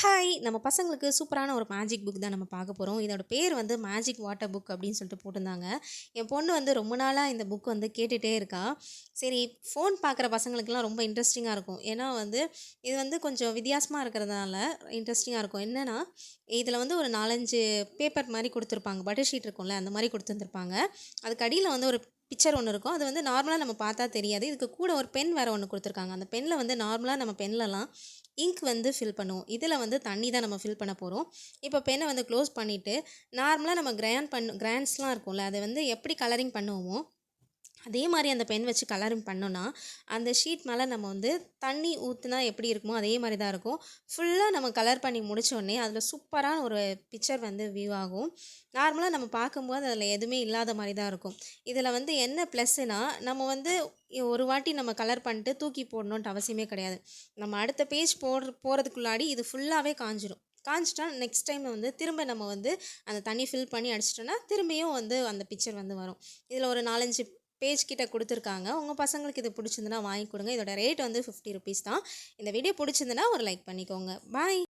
Hi! நம்ம பசங்களுக்கு சூப்பரான ஒரு மேஜிக் புக் தான் நம்ம பார்க்க போறோம். இதோட பேர் வந்து மேஜிக் வாட்டர் புக் அப்படின்னு சொல்லிட்டு போட்டிருந்தாங்க. என் பொண்ணு வந்து ரொம்ப நாளா இந்த புக் வந்து கேட்டுட்டே இருக்கா. சரி, ஃபோன் பார்க்குற பசங்களுக்கெல்லாம் ரொம்ப இன்ட்ரெஸ்டிங்கா இருக்கும். ஏன்னா வந்து இது வந்து கொஞ்சம் வித்தியாசமா இருக்கிறதுனால இன்ட்ரெஸ்டிங்கா இருக்கும். என்னன்னா, இதில வந்து ஒரு 4, 5 பேப்பர் மாரி குடுத்துருப்பாங்க. பட்டர் ஷீட் இருக்கும்ல, அந்த மாரி குடுத்துருந்துருப்பாங்க. அதுக்கு அடியில வந்து ஒரு பிக்சர் ஒண்ணு இருக்கும். அது வந்து நார்மலா நம்ம பார்த்தா தெரியாது. இதுக்கு கூட ஒரு பென் வேற ஒண்ணு குடுத்துருக்காங்க. அந்த பென்ல வந்து நார்மலா நம்ம பென்லலாம் இங்க் வந்து ஃபில் பண்ணுவோம். இதில வந்து தண்ணி தான் நம்ம ஃபில் பண்ண போறோம். இப்போ பென்ன வந்து க்ளோஸ் பண்ணிட்டு, நார்மலா நம்ம கிரேயான்ஸ்லாம் இருக்கும்ல, அத வந்து எப்படி கலரிங் பண்ணுவோமோ, அதே மாரி அந்த பென் வச்சு கலரிங் பண்ணோம்னா, அந்த ஷீட் மேல நம்ம வந்து தண்ணி ஊத்துனா எப்படி இருக்குமோ, அதே மாரி தான் இருக்கும். ஃபுல்லா நம்ம கலர் பண்ணி முடிச்சோனே, அதில சூப்பரான ஒரு பிக்சர் வந்து வியூ ஆகும். நார்மலா நம்ம பார்க்கும்போது அதில எதுவுமே இல்லாத மாரி தான் இருக்கும். இதில வந்து என்ன ப்ளஸ்ஸுனா, நம்ம வந்து ஒரு வாட்டி நம்ம கலர் பண்ணிட்டு தூக்கி போடணுன்ட்டு அவசியமே கிடையாது. நம்ம அடுத்த பேஜ் போறதுக்குள்ளாடி இது ஃபுல்லாவே காஞ்சிரும். காய்ஞ்சிட்டா நெக்ஸ்ட் டைம் வந்து திரும்ப நம்ம வந்து அந்த தண்ணி ஃபில் பண்ணி அடிச்சிட்டோம்னா, திரும்பியும் வந்து அந்த பிக்சர் வந்து வரும். இதில ஒரு 4, 5 பேஜ் கிட்ட குடுத்துருக்காங்க. உங்க பசங்களுக்கு இது பிடிச்சிருந்ததுன்னா வாங்கி குடுங்க. இதோட ரேட் வந்து ₹50 தான். இந்த வீடியோ பிடிச்சிருந்ததுன்னா ஒரு லைக் பண்ணிக்கோங்க. பாய்.